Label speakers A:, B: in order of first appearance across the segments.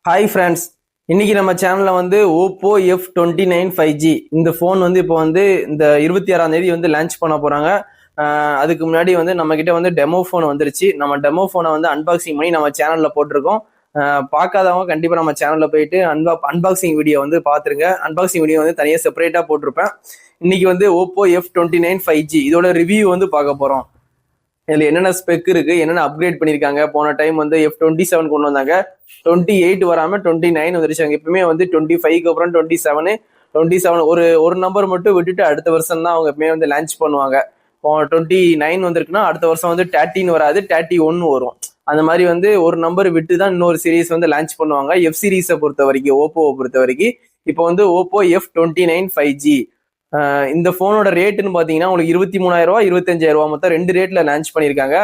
A: Hi friends, இன்னைக்கு நம்ம சேனல்ல வந்து ஓப்போ F29 5G இந்த ஃபோன் வந்து இப்போ வந்து இந்த 26ஆம் தேதி வந்து லான்ச் பண்ண போறாங்க. அதுக்கு முன்னாடி வந்து நம்ம கிட்ட வந்து டெமோ ஃபோன் வந்துருச்சு. நம்ம டெமோ ஃபோனை வந்து அன்பாக்சிங் பண்ணி நம்ம சேனல்ல போட்டிருக்கோம். பார்க்காதவங்க கண்டிப்பா நம்ம சேனல்ல போயிட்டு அன்பாக்சிங் வீடியோ வந்து பாத்துருங்க. அன்பாக்சிங் வீடியோ வந்து தனியாக செப்பரேட்டா போட்டிருப்பேன். இன்னைக்கு வந்து ஓப்போ F29 5G இதோட ரிவ்யூ வந்து பார்க்க போறோம். இதுல என்னென்ன ஸ்பெக் இருக்கு, என்னென்ன அப்கிரேட் பண்ணிருக்காங்க. போன டைம் வந்து F27 கொண்டு வந்தாங்க, 28 வராம 29 வந்துருச்சு. எப்பவுமே வந்து 25க்கு அப்புறம் 27 ஒரு நம்பர் மட்டும் விட்டுட்டு அடுத்த வருஷம் தான் அவங்க எப்பவுமே வந்து லான்ச் பண்ணுவாங்க. 29 வந்திருக்குன்னா அடுத்த வருஷம் வந்து 13 வராது, 31 வரும். அந்த மாதிரி வந்து ஒரு நம்பர் விட்டு தான் இன்னொரு சீரீஸ் வந்து லான்ச் பண்ணுவாங்க. எஃப் சீரீஸை பொறுத்த வரைக்கும், ஓப்போவை பொறுத்த வரைக்கும். இப்போ வந்து ஓப்போ F29 5G இந்த போனோட ரேட்டுன்னு பாத்தீங்கன்னா உங்களுக்கு 23,000 ரூபாய் 25,000 ரூபாய் மொத்தம் 2 ரேட்ல லான்ச் பண்ணிருக்காங்க.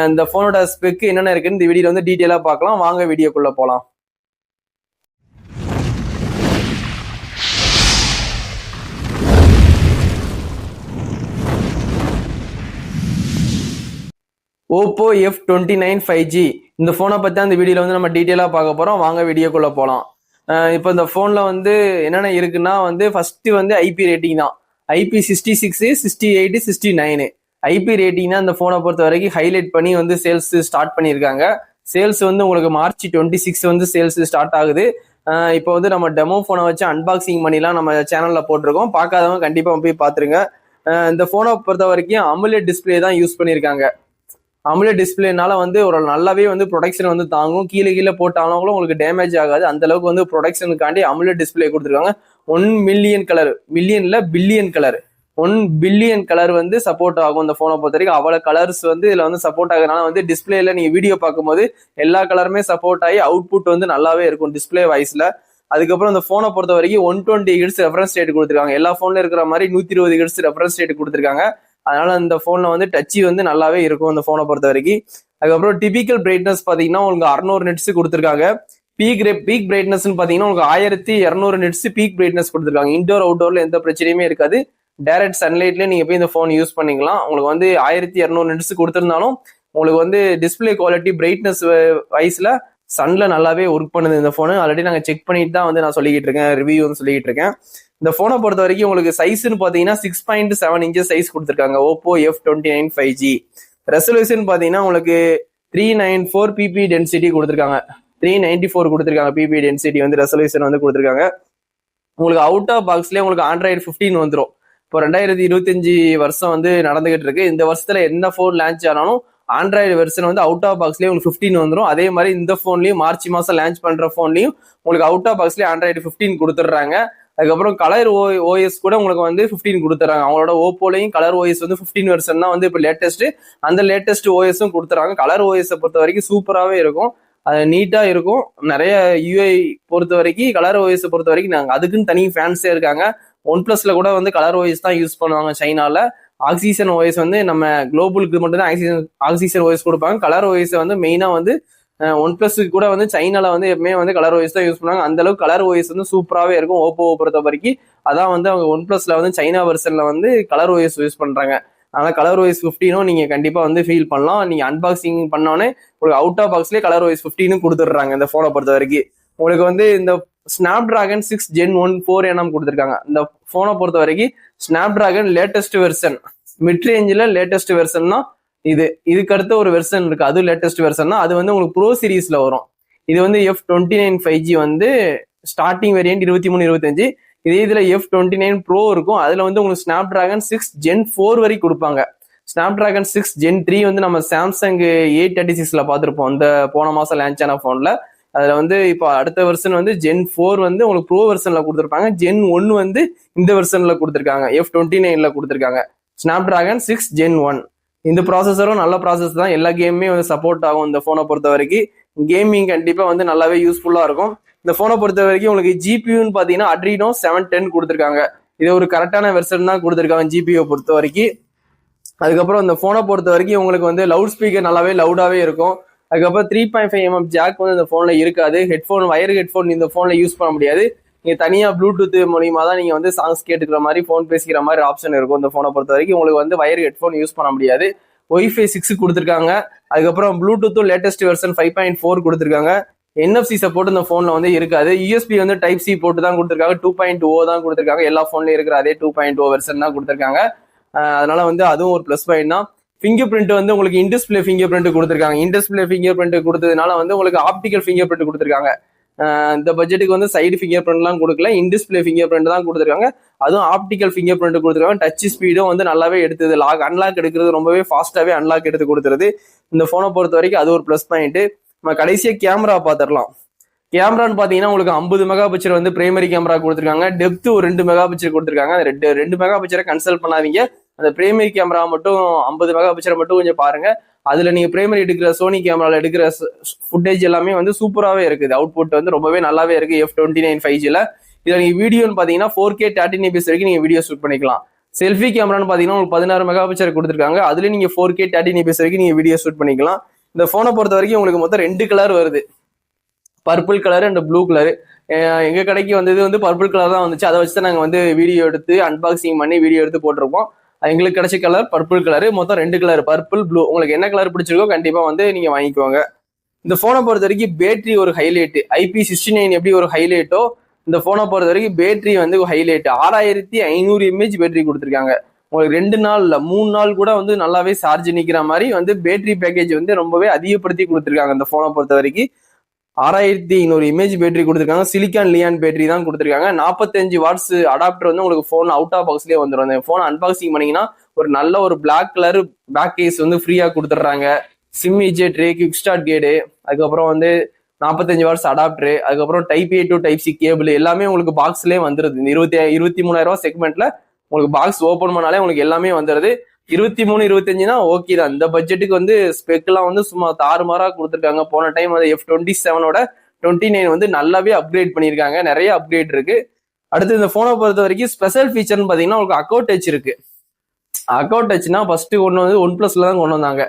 A: இந்த போனோட ஸ்பெக் என்னென்ன இருக்குன்னு இந்த வீடியோ வந்து டீட்டெயிலா பார்க்கலாம். வாங்க வீடியோக்குள்ள போலாம். ஓப்போ F29 5G இந்த போனை பத்தி அந்த வீடியோல வந்து நம்ம டீட்டெயிலா பார்க்க போறோம். வாங்க வீடியோக்குள்ள போலாம். இப்போ இந்த போன்ல வந்து என்னென்ன இருக்குன்னா வந்து ஃபர்ஸ்ட் வந்து ஐபி ரேட்டிங் தான். IP66, 68, 69 ஐபி ரேட்டிங் தான் இந்த போனை பொறுத்த வரைக்கும் ஹைலைட் பண்ணி வந்து சேல்ஸ் ஸ்டார்ட் பண்ணியிருக்காங்க. சேல்ஸ் வந்து உங்களுக்கு March 26 வந்து சேல்ஸ் ஸ்டார்ட் ஆகுது. இப்போ வந்து நம்ம டெமோ போனை வச்சு அன்பாக்சிங் பண்ணிலாம் நம்ம சேனல்ல போட்டிருக்கோம். பார்க்காதவங்க கண்டிப்பா போய் பாத்துருங்க. இந்த போனை பொறுத்த வரைக்கும் AMOLED டிஸ்பிளே தான் யூஸ் பண்ணியிருக்காங்க. AMOLED டிஸ்பிளேனால வந்து ஒரு நல்லாவே வந்து ப்ரொடக்ஷன் வந்து தாங்கும். கீழே போட்டாலும் கூட உங்களுக்கு டேமேஜ் ஆகாது. அந்த அளவுக்கு வந்து ப்ரொடக்ஷனுக்காண்டி AMOLED டிஸ்பிளே கொடுத்துருக்காங்க. 1 மில்லியன் கலர், மில்லியன்ல பில்லியன் கலர், 1 பில்லியன் கலர் வந்து சப்போர்ட் ஆகும் இந்த போனை பொறுத்த வரைக்கும். அவ்வளவு கலர்ஸ் வந்து இதுல வந்து சப்போர்ட் ஆகுறதுனால வந்து டிஸ்பிளேல நீங்க வீடியோ பார்க்கும்போது எல்லா கலருமே சப்போர்ட் ஆகி அவுட்புட் வந்து நல்லாவே இருக்கும் டிஸ்பிளே வாய்ஸ்ல. அதுக்கப்புறம் இந்த போனை பொறுத்த வரைக்கும் 120 ஹெர்ட்ஸ் ரெஃபரன்ஸ் ரேட் கொடுத்துருக்காங்க. எல்லா போன்ல இருக்கிற மாதிரி 120 ஹெர்ட்ஸ் ரெஃபரன்ஸ் ரேட் கொடுத்துருக்காங்க. அதனால இந்த போன்ல வந்து டச் வந்து நல்லாவே இருக்கும் இந்த போனை பொறுத்த வரைக்கும். அதுக்கப்புறம் டிபிக்கல் பிரைட்னஸ் பாத்தீங்கன்னா உங்களுக்கு 600 நிட்ஸ் கொடுத்துருக்காங்க. பீக் பிரைட்னஸ் பாத்தீங்கன்னா உங்களுக்கு 1200 நிட்ஸ் பீக் பிரைட்னஸ் கொடுத்துருக்காங்க. இன்டோர் அவுட்டோர்ல எந்த பிரச்சனையுமே இருக்காது. டைரக்ட் சன்லைட்ல நீங்க போய் இந்த போன் யூஸ் பண்ணிக்கலாம். உங்களுக்கு வந்து 1200 நிட்ஸ் கொடுத்திருந்தாலும் உங்களுக்கு வந்து டிஸ்பிளே குவாலிட்டி பிரைட்னஸ் வைஸ்ல சன்ல நல்லாவே ஒர்க் பண்ணுது இந்த போனு. ஆல்ரெடி நாங்க செக் பண்ணிட்டு தான் வந்து நான் சொல்லிக்கிட்டு இருக்கேன், ரிவ்யூ வந்து சொல்லிட்டு இருக்கேன். இந்த போனை பொறுத்த வரைக்கும் உங்களுக்கு சைஸ்ன்னு பாத்தீங்கன்னா 6.7 இன்ச்சஸ் சைஸ் கொடுத்துருக்காங்க ஓப்போ F29 5G. ரெசல்யூஷன் பாத்தீங்கன்னா உங்களுக்கு 394 பிபி டென்சிட்டி கொடுத்துருக்காங்க. 394 கொடுத்துருக்காங்க பிபி டென்சிட்டி வந்து ரெசல்யூஷன் வந்து கொடுத்துருக்காங்க. உங்களுக்கு அவுட் ஆஃப் பாக்ஸ்லயே உங்களுக்கு Android 15 வந்துடும். இப்போ 2025 வருஷம் வந்து நடந்துகிட்டு இருக்கு. இந்த வருஷத்துல எந்த போன் லான்ச் ஆனாலும் ஆண்ட்ராய்டு வெர்ஷன் வந்து அவுட் ஆஃப் பாக்ஸ்லயே உங்களுக்கு 15 வந்துடும். அதே மாதிரி இந்த போன்லயும் மார்ச் மாசம் லான்ச் பண்ற போன்லயும் உங்களுக்கு அவுட் ஆஃப் பாக்ஸ்லயே Android 15 கொடுத்துட்றாங்க. அதுக்கப்புறம் கலர் ஓஎஸ் கூட உங்களுக்கு வந்து 15 கொடுத்துறாங்க. அவங்களோட ஓப்போலையும் கலர் ஓஎஸ் வந்து 15 வெர்ஷன் தான் வந்து இப்போ லேட்டஸ்ட். அந்த லேட்டஸ்ட் ஓஎஸும் கொடுத்துறாங்க. கலர் ஓஎஸ் பொறுத்த வரைக்கும் சூப்பராகவே இருக்கும், அது நீட்டா இருக்கும். நிறைய யூஐ பொறுத்த வரைக்கும் கலர் ஓஎஸ் பொறுத்த வரைக்கும் நாங்கள் அதுக்குன்னு தனி ஃபேன்ஸே இருக்காங்க. ஒன் பிளஸ்ல கூட வந்து கலர் ஓஎஸ் தான் யூஸ் பண்ணுவாங்க சைனால. ஆக்சிஜன் ஓஎஸ் வந்து நம்ம குளோபலுக்கு மட்டும் தான் ஆக்சிஜன் ஓஎஸ் கொடுப்பாங்க. கலர் ஓஎஸ் வந்து மெயினா வந்து ஒன் பிளஸ்க்கு கூட வந்து சைனால வந்து எப்பவுமே வந்து கலர் ஓஎஸ் தான் யூஸ் பண்ணுவாங்க. அந்த அளவுக்கு கலர் ஓஎஸ் வந்து சூப்பராகவே இருக்கும் ஓப்போவை பொறுத்த வரைக்கும். அதான் வந்து அவங்க ஒன் பிளஸ்ல வந்து சைனா வெர்ஷன்ல வந்து கலர் ஓஎஸ் யூஸ் பண்றாங்க. அதனால கலர் ஓஎஸ் 15 நீங்க கண்டிப்பா வந்து ஃபீல் பண்ணலாம். நீங்க அன்பாக்சிங் பண்ணோன்னே உங்களுக்கு அவுட் ஆஃப் பாக்ஸ்லேயே கலர் ஓஎஸ் 15 கொடுத்துடுறாங்க இந்த போனை பொறுத்த வரைக்கும். உங்களுக்கு வந்து இந்த ஸ்னாப்டிராகன் 6 Gen 1 4nm கொடுத்துருக்காங்க. இந்த போனை பொறுத்த வரைக்கும் ஸ்னாப்டிராகன் லேட்டஸ்ட் வெர்ஷன், மிட் ரேஞ்சில் லேட்டஸ்ட் வெர்ஷன் தான் இதுக்கு அடுத்த ஒரு வெர்ஷன் இருக்கு, அது லேட்டஸ்ட் வெர்ஷன் தான். அது வந்து உங்களுக்கு ப்ரோ சீரீஸ்ல வரும். இது வந்து F29 5G வந்து ஸ்டார்டிங் வேரியன்ட் 2325. இதே இதுல F29 ப்ரோ இருக்கும். அதுல வந்து உங்களுக்கு ஸ்னாப்டிராகன் 6 Gen 4 வரைக்கும் கொடுப்பாங்க. ஸ்னாப்டிராகன் 6 Gen 3 வந்து நம்ம சாம்சங் A36ல பார்த்துருப்போம் இந்த போன மாசம் லான்ச் ஆன போன்ல. அதுல வந்து இப்போ அடுத்த வெர்ஷன் வந்து Gen 4 வந்து உங்களுக்கு ப்ரோ வெர்ஷன்ல கொடுத்துருப்பாங்க. Gen 1 வந்து இந்த வெர்ஷன்ல கொடுத்துருக்காங்க, F29ல கொடுத்துருக்காங்க. ஸ்னாப்டிராகன் 6 Gen 1 இந்த ப்ராசஸரும் நல்ல ப்ராசஸ் தான். எல்லா கேமுமே வந்து சப்போர்ட் ஆகும் இந்த போனை பொறுத்த வரைக்கும். கேமிங் கண்டிப்பா வந்து நல்லாவே யூஸ்ஃபுல்லா இருக்கும். இந்த போனை பொறுத்த வரைக்கும் உங்களுக்கு ஜிபியூன்னு பாத்தீங்கன்னா Adreno 710 கொடுத்துருக்காங்க. இது ஒரு கரெக்டான வெர்ஷன் தான் கொடுத்துருக்காங்க ஜிபியூ பொறுத்த வரைக்கும். அதுக்கப்புறம் இந்த போனை பொறுத்த வரைக்கும் உங்களுக்கு வந்து லவுட் ஸ்பீக்கர் நல்லாவே லவுடாவே இருக்கும். அதுக்கப்புறம் 3.5mm ஜாக் வந்து இந்த போன்ல இருக்காது. வயர் ஹெட்ஃபோன் இந்த போன்ல யூஸ் பண்ண முடியாது. நீங்க தனியா ப்ளூடூத் மூலியமா தான் நீங்க வந்து சாங்ஸ் கேட்டுக்கிற மாதிரி போன் பேசிக்கிற மாதிரி ஆப்ஷன் இருக்கும் இந்த போனை பொறுத்த வரைக்கும். உங்களுக்கு வந்து வயர் ஹெட்ஃபோன் யூஸ் பண்ண முடியாது. Wi-Fi 6 கொடுத்துருக்காங்க. அதுக்கப்புறம் ப்ளூடூத்தும் லேட்டஸ்ட் வெர்ஷன் 5.4 கொடுத்துருக்காங்க. NFC சப்போர்ட் இந்த போன்ல வந்து இருக்காது. USB வந்து டைப் சி போட்டு தான் கொடுத்துருக்காங்க. 2.0 தான் கொடுத்துருக்காங்க. எல்லா போன்லயும் இருக்கிற அதே 2.0 வெர்ஷன் தான் கொடுத்துருக்காங்க. அதனால வந்து அதுவும் ஒரு பிளஸ் பாயிண்ட் தான். ஃபிங்கர் பிரிண்ட் வந்து உங்களுக்கு இன்டிஸ்பிளே ஃபிங்கர் பிரிண்ட் கொடுத்துருக்காங்க. இன்டிஸ்பிளே ஃபிங்கர் பிரிண்ட் கொடுத்ததுனால வந்து உங்களுக்கு ஆப்டிக்கல் ஃபிங்கர் பிரிண்ட் கொடுத்துருக்காங்க. இந்த பட்ஜெட்டுக்கு வந்து சைடு ஃபிங்கர் பிரிண்ட்லாம் கொடுக்கல, இன்டிஸ்பிளே ஃபிங்கர் பிரிண்ட் தான் கொடுத்துருக்காங்க. அதுவும் ஆப்டிக்கல் ஃபிங்கர் பிரிண்ட் கொடுத்துருக்காங்க. டச் ஸ்பீடும் வந்து நல்லாவே எடுத்தது. அன்லாக் எடுக்கிறது ரொம்பவே ஃபாஸ்ட்டாவே அன்லாக் எடுத்து கொடுத்துருது. இந்த போனை பொறுத்த வரைக்கும் அது ஒரு பிளஸ் பாயிண்ட். நம்ம கடைசியா கேமரா பார்த்துடலாம். கேமரான்னு பாத்தீங்கன்னா உங்களுக்கு 50 மெகா பிக்சர் வந்து பிரைமரி கேமரா கொடுத்துருக்காங்க. டெப்த் ஒரு 2 மெகா பிக்சர் கொடுத்துருக்காங்க. அந்த 2 மெகா பிக்சரை கன்சல்ட் பண்ணாதீங்க. அந்த பிரைமரி கேமரா மட்டும் 50 மெகா பிக்சரை மட்டும் கொஞ்சம் பாருங்க. அதுல நீங்க பிரைமரி எடுக்கிற சோனி கேமரால எடுக்கிற ஃபுட்டேஜ் எல்லாமே வந்து சூப்பராகவே இருக்குது. அவுட்புட் வந்து ரொம்பவே நல்லாவே இருக்கு F29 5Gல. இதுல நீங்க வீடியோன்னு பாத்தீங்கன்னா 4K 13fps வரைக்கும் நீங்க வீடியோ ஷூட் பண்ணிக்கலாம். செல்ஃபி கேமரான்னு பாத்தீங்கன்னா உங்களுக்கு 16 மெகா பிக்சர் கொடுத்துருக்காங்க. அதுல நீங்க 4K 13fps வரைக்கும் நீங்க வீடியோ ஷூட் பண்ணிக்கலாம். இந்த போனை பொறுத்த வரைக்கும் உங்களுக்கு மொத்தம் 2 கலர் வருது, purple colour and blue colour. எங்க கடைக்கு வந்தது வந்து பர்பிள் கலர் தான் வந்துச்சு. அதை வச்சு நாங்க வந்து வீடியோ எடுத்து அன்பாக்சிங் பண்ணி வீடியோ எடுத்து போட்டிருப்போம். எங்களுக்கு கிடைச்ச கலர் பர்பிள் கலர். மொத்தம் 2 கலர், பர்பிள் ப்ளூ. உங்களுக்கு என்ன கலர் பிடிச்சிருக்கோ கண்டிப்பா வந்து நீங்க வாங்கிக்கோங்க. இந்த போனை பொறுத்த வரைக்கும் பேட்டரி ஒரு ஹைலைட். IP69 எப்படி ஒரு ஹைலைட்டோ இந்த போனை பொறுத்த வரைக்கும் பேட்டரி வந்து ஹைலைட். 6500 mAh பேட்டரி கொடுத்துருக்காங்க. உங்களுக்கு 2 நாள் இல்ல 3 நாள் கூட வந்து நல்லாவே சார்ஜ் நிக்கிற மாதிரி வந்து பேட்டரி பேக்கேஜ் வந்து ரொம்பவே அதிகப்படுத்தி கொடுத்துருக்காங்க. இந்த போனை பொறுத்த வரைக்கும் 6500 mAh பேட்டரி கொடுத்துருக்காங்க. சிலிக்கான் லியான் பேட்டரி தான் கொடுத்துருக்காங்க. 45 வாட்ஸ் அடாப்டர் வந்து உங்களுக்கு போன் அவுட் ஆஃப் பாக்ஸ்லயே வந்துடும். அந்த போன் அன்பாக்சிங் பண்ணீங்கன்னா ஒரு நல்ல ஒரு பிளாக் கலர் பேக் கேஸ் வந்து ஃப்ரீயா கொடுத்துட்றாங்க. சிம் இஜெக்டர், குவிக் ஸ்டார்ட் கேடு, அதுக்கப்புறம் வந்து 45 வாட்ஸ் அடாப்டர், அதுக்கப்புறம் type A to type C cable எல்லாமே உங்களுக்கு பாக்ஸ்லயே வந்துருது. இந்த 23,000 செக்மெண்ட்ல உங்களுக்கு பாக்ஸ் ஓபன் பண்ணாலே உங்களுக்கு எல்லாமே வந்துருது. 23, 25 ஓகே தான். இந்த பட்ஜெட்டுக்கு வந்து ஸ்பெக்லாம் வந்து சும்மா தாறுமாறா கொடுத்துருக்காங்க. போன டைம் வந்து F27ஓட 29 வந்து நல்லாவே அப்கிரேட் பண்ணியிருக்காங்க. நிறைய அப்கிரேட் இருக்கு. அடுத்து இந்த போனை பொறுத்த வரைக்கும் ஸ்பெஷல் ஃபீச்சர்னு பாத்தீங்கன்னா உங்களுக்கு அக்கௌண்ட் டச் இருக்கு. அக்கௌண்ட் டச்னா ஃபர்ஸ்ட் கொண்டு வந்து OnePlusல தான் கொண்டு வந்தாங்க.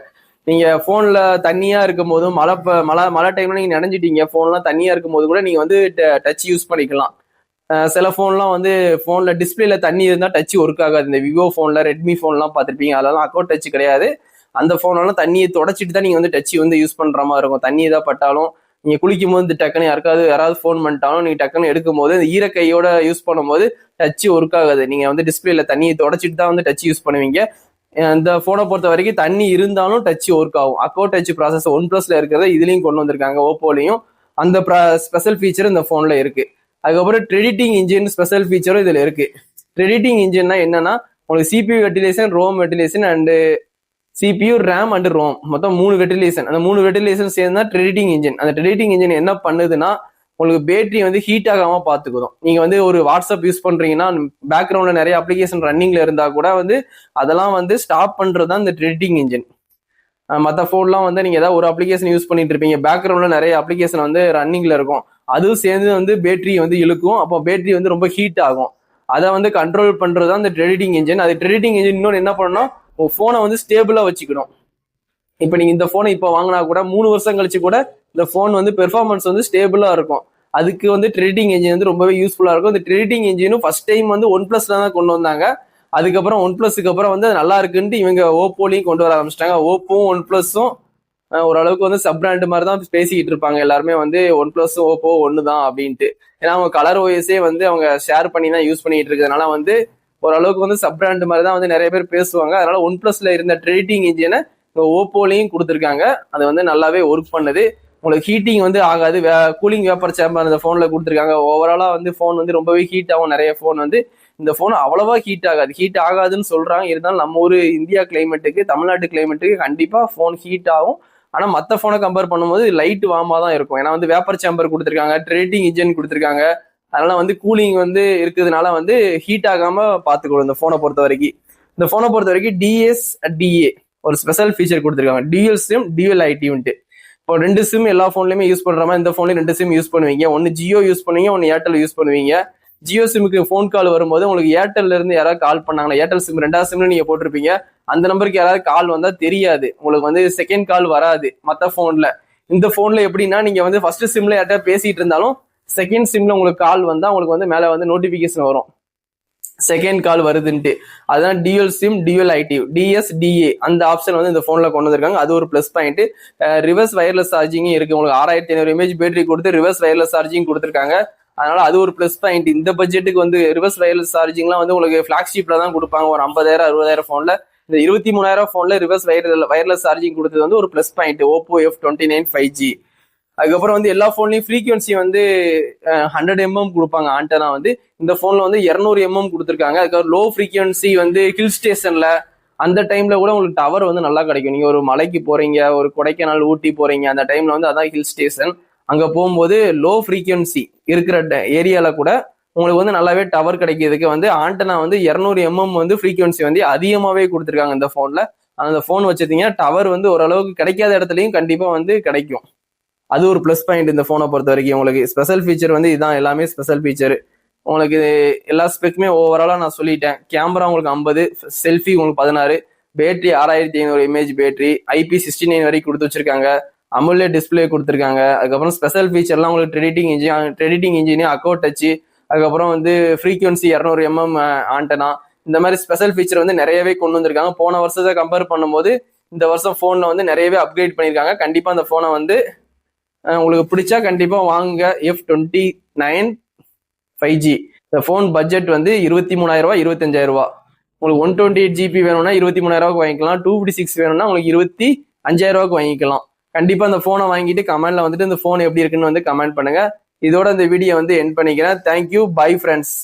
A: நீங்க போன்ல தண்ணியா இருக்கும் போதும் மழை டைம்ல நீங்க நினைஞ்சிட்டீங்க, போன்லாம் தண்ணியா இருக்கும் போது கூட நீங்க வந்து டச் யூஸ் பண்ணிக்கலாம். சில போன்லாம் வந்து போன்ல டிஸ்பிளேல தண்ணி இருந்தா டச் ஒர்க் ஆகாது. இந்த விவோ போன்ல, ரெட்மி போன்லாம் பார்த்துருப்பீங்க, அதெல்லாம் அக்கௌண்ட் டச் கிடையாது. அந்த போனெல்லாம் தண்ணியை தொடச்சிட்டு தான் நீங்க வந்து டச் வந்து யூஸ் பண்ற மாதிரி இருக்கும். தண்ணி ஏதாவது பட்டாலும் நீங்க குளிக்கும் போது டக்குன்னு யாராவது ஃபோன் பண்ணிட்டாலும் நீங்க டக்குன்னு எடுக்கும் போது இந்த ஈரக்கையோட யூஸ் பண்ணும்போது டச் ஒர்க் ஆகாது. நீங்க வந்து டிஸ்பிளேல தண்ணியை தொடச்சிட்டு தான் வந்து டச் யூஸ் பண்ணுவீங்க. இந்த போனை பொறுத்த வரைக்கும் தண்ணி இருந்தாலும் டச் ஒர்க் ஆகும். அக்கௌண்ட் டச் ப்ராசஸ் OnePlusல இருக்கிறத இதுலயும் கொண்டு வந்திருக்காங்க. ஓப்போலையும் அந்த ஸ்பெஷல் ஃபீச்சர் இந்த போன்ல இருக்கு. அதுக்கப்புறம் ட்ரெடிட்டிங் இன்ஜின் ஸ்பெஷல் ஃபீச்சரும் இதுல இருக்கு. ட்ரெடிட்டிங் இன்ஜின்னா என்னன்னா உங்களுக்கு CPU வெர்டிலேஷன், ரோம் வெர்டிலேஷன் and CPU, RAM and ROM மொத்தம் 3 வெர்டிலேஷன். அந்த 3 வெர்டிலேஷன் சேர்ந்தா ட்ரெடிட்டிங் இன்ஜின். அந்த ட்ரெடிட்டிங் இன்ஜின் என்ன பண்ணுதுன்னா உங்களுக்கு பேட்டரி வந்து ஹீட் ஆகாம பாத்துக்கிறோம். நீங்க வந்து ஒரு வாட்ஸ்அப் யூஸ் பண்றீங்கன்னா பேக்ரவுண்ட்ல நிறைய அப்ளிகேஷன் ரன்னிங்ல இருந்தா கூட வந்து அதெல்லாம் வந்து ஸ்டாப் பண்றது தான் இந்த ட்ரெடிட்டிங் இன்ஜின். மற்ற ஃபோன்லாம் வந்து நீங்க ஏதாவது ஒரு அப்ளிகேஷன் யூஸ் பண்ணிட்டு இருப்பீங்க, பேக்ரவுண்ட்ல நிறைய அப்ளிகேஷன் வந்து ரன்னிங்ல இருக்கும், அதுவும் சேர்ந்து வந்து பேட்டரி வந்து இழுக்கும். அப்போ பேட்டரி வந்து ரொம்ப ஹீட் ஆகும். அதை வந்து கண்ட்ரோல் பண்றது தான் இந்த ட்ரெடிட்டிங் இன்ஜின். அது ட்ரெடிட்டிங் இன்ஜின் இன்னொன்று என்ன பண்ணணும்னா உங்க போனை வந்து ஸ்டேபிளா வச்சுக்கணும். இப்போ நீங்க இந்த போனை இப்போ வாங்கினா கூட 3 வருஷம் கழிச்சு கூட இந்த போன் வந்து பெர்ஃபார்மன்ஸ் வந்து ஸ்டேபிளா இருக்கும். அதுக்கு வந்து ட்ரெடிட்டிங் இன்ஜின் வந்து ரொம்பவே யூஸ்ஃபுல்லா இருக்கும். இந்த ட்ரெடிட்டிங் இன்ஜினும் ஃபர்ஸ்ட் டைம் வந்து OnePlusல தான் கொண்டு வந்தாங்க. அதுக்கப்புறம் OnePlusக்கு அப்புறம் வந்து நல்லா இருக்குன்ட்டு இவங்க ஓப்போலையும் கொண்டு வர ஆரம்பிச்சிட்டாங்க. ஓப்போவும் OnePlusம் ஓரளவுக்கு வந்து சப் பிராண்ட் மாதிரி தான் பேசிக்கிட்டு இருப்பாங்க எல்லாருமே வந்து OnePlusம் ஓப்போ ஒன்று தான் அப்படின்ட்டு. ஏன்னா அவங்க கலர் ஓஎஸே வந்து அவங்க ஷேர் பண்ணி தான் யூஸ் பண்ணிட்டு இருக்கிறதுனால வந்து ஓரளவுக்கு வந்து சப் பிராண்ட் மாதிரி தான் வந்து நிறைய பேர் பேசுவாங்க. அதனால OnePlusல இருந்த ட்ரெடிட்டிங் இன்ஜினை ஓப்போலையும் கொடுத்துருக்காங்க. அது வந்து நல்லாவே ஒர்க் பண்ணுது. உங்களுக்கு ஹீட்டிங் வந்து ஆகாது. கூலிங் வேப்பர் சேம்பர் அந்த போன்ல கொடுத்துருக்காங்க. ஓவராலா வந்து போன் வந்து ரொம்பவே ஹீட் ஆகும். நிறைய போன் வந்து இந்த போன் அவ்வளவா ஹீட் ஆகாது. ஹீட் ஆகாதுன்னு சொல்றாங்க. இருந்தாலும் நம்ம ஒரு இந்தியா கிளைமேட்டுக்கு, தமிழ்நாட்டு கிளைமேட்டுக்கு கண்டிப்பா போன் ஹீட் ஆகும். ஆனா மற்ற போனை கம்பேர் பண்ணும்போது லைட் வார்மா தான் இருக்கும். ஏன்னா வந்து வேப்பர் சேம்பர் கொடுத்துருக்காங்க, ட்ரெடிட்டிங் இன்ஜின் கொடுத்துருக்காங்க. அதனால வந்து கூலிங் வந்து இருக்கிறதுனால வந்து ஹீட் ஆகாம பாத்துக்கணும் இந்த போனை பொறுத்த வரைக்கும். இந்த போனை பொறுத்த வரைக்கும் DSDA ஒரு ஸ்பெஷல் ஃபீச்சர் கொடுத்துருக்காங்க. டியூல் சிம், டியூல் ஐடின்ட்டு. இப்போ 2 சிம் எல்லா போன்லயுமே யூஸ் பண்ற மாதிரி இந்த போன்லயும் 2 சிம் யூஸ் பண்ணுவீங்க. ஒன்னு ஜியோ யூஸ் பண்ணுவீங்க, ஒன்னு ஏர்டெல் யூஸ் பண்ணுவீங்க. ஜியோ சிமுக்கு ஃபோன் கால் வரும்போது உங்களுக்கு ஏர்டெல்ல இருந்து யாராவது கால் பண்ணாங்கன்னா, ஏர்டெல் சிம் 2வது சிம்ல நீங்க போட்டிருப்பீங்க, அந்த நம்பருக்கு யாராவது கால் வந்தா தெரியாது, உங்களுக்கு வந்து செகண்ட் கால் வராது மற்ற போன்ல. இந்த போன்ல எப்படின்னா நீங்க வந்து ஃபர்ஸ்ட் சிம்ல யார்ட்ட பேசிட்டு இருந்தாலும் செகண்ட் சிம்ல உங்களுக்கு கால் வந்தா உங்களுக்கு வந்து மேல வந்து நோட்டிபிகேஷன் வரும். செகண்ட் கால் வருதுன்ட்டு. அதுதான் dual SIM dual ID DSDA அந்த ஆப்ஷன் வந்து இந்த போன்ல கொண்டு வந்திருக்காங்க. அது ஒரு plus point. Reverse wireless charging இருக்கு. உங்களுக்கு 6500 mAh பேட்டரி கொடுத்து ரிவர்ஸ் வயர்லெஸ் சார்ஜிங் கொடுத்துருக்காங்க. அதனால அது ஒரு பிளஸ் பாயிண்ட். இந்த பட்ஜெட்டுக்கு வந்து ரிவர்ஸ் வயர்லெஸ் சார்ஜிங்லாம் வந்து உங்களுக்கு பிளாக்ஷிப்ல தான் கொடுப்பாங்க. ஒரு 50,000 60,000 போன்ல இந்த 23,000 போன்ல ரிவர்ஸ் வயர்லெஸ் சார்ஜிங் கொடுத்தது வந்து ஒரு plus point. Oppo F29 5G. அதுக்கப்புறம் வந்து எல்லா போன்லயும் ஃப்ரீக்வன்சி வந்து 100 mm கொடுப்பாங்க. ஆண்டனா வந்து இந்த போன்ல வந்து 200 mm கொடுத்துருக்காங்க. அதுக்கப்புறம் லோ ஃப்ரீக்வன்சி வந்து ஹில் ஸ்டேஷன்ல அந்த டைம்ல கூட உங்களுக்கு டவர் வந்து நல்லா கிடைக்கும். நீங்க ஒரு மலைக்கு போறீங்க, ஒரு கொடைக்கானல் ஊட்டி போறீங்க, அந்த டைம்ல வந்து அதான் ஹில் ஸ்டேஷன். அங்க போகும்போது லோ ஃப்ரீக்வன்சி இருக்கிற ஏரியால கூட உங்களுக்கு வந்து நல்லாவே டவர் கிடைக்கிறதுக்கு வந்து ஆண்டனா வந்து 200 mm வந்து ஃப்ரீக்வன்சி வந்து அதிகமாவே கொடுத்துருக்காங்க இந்த போன்ல. அந்த போன் வச்சிருந்தீங்கன்னா டவர் வந்து ஓரளவுக்கு கிடைக்காத இடத்துலயும் கண்டிப்பா வந்து கிடைக்கும். அது ஒரு பிளஸ் பாயிண்ட் இந்த போனை பொறுத்த வரைக்கும். உங்களுக்கு ஸ்பெஷல் ஃபீச்சர் வந்து இதுதான், எல்லாமே ஸ்பெஷல் ஃபீச்சர். உங்களுக்கு எல்லா ஸ்பெக்குமே ஓவராலா நான் சொல்லிட்டேன். கேமரா உங்களுக்கு 50, செல்ஃபி உங்களுக்கு 16, பேட்டரி 6500 mAh பேட்டரி, IP69 வரைக்கும் கொடுத்து வச்சிருக்காங்க. அமுலேட் டிஸ்பிளே கொடுத்துருக்காங்க. அதுக்கப்புறம் ஸ்பெஷல் ஃபீச்சர்லாம் உங்களுக்கு ட்ரெடிட்டிங் இன்ஜின், அக்கோ டச், அதுக்கப்புறம் வந்து ஃப்ரீக்வன்சி 200 mm ஆண்டனா, இந்த மாதிரி ஸ்பெஷல் ஃபீச்சர் வந்து நிறையவே கொண்டு வந்திருக்காங்க. போன வருஷத்தை கம்பேர் பண்ணும்போது இந்த வருஷம் போன்ல வந்து நிறையவே அப்கிரேட் பண்ணியிருக்காங்க. கண்டிப்பா அந்த போனை வந்து உங்களுக்கு பிடிச்சா கண்டிப்பா வாங்குங்க. F29 5G. இந்த போன் பட்ஜெட் வந்து 23,000 ரூபாய் 25,000 ரூபாய். உங்களுக்கு 128 GB வேணும்னா 23,000 ரூபாய்க்கு வாங்கிக்கலாம். 256 வேணும்னா உங்களுக்கு 25,000 ரூபாய்க்கு வாங்கிக்கலாம். கண்டிப்பா இந்த போனை வாங்கிட்டு கமெண்ட்ல வந்துட்டு இந்த போன் எப்படி இருக்குன்னு வந்து கமெண்ட் பண்ணுங்க. இதோட இந்த வீடியோ வந்து எண்ட் பண்ணிக்கிறேன். Thank you, bye friends.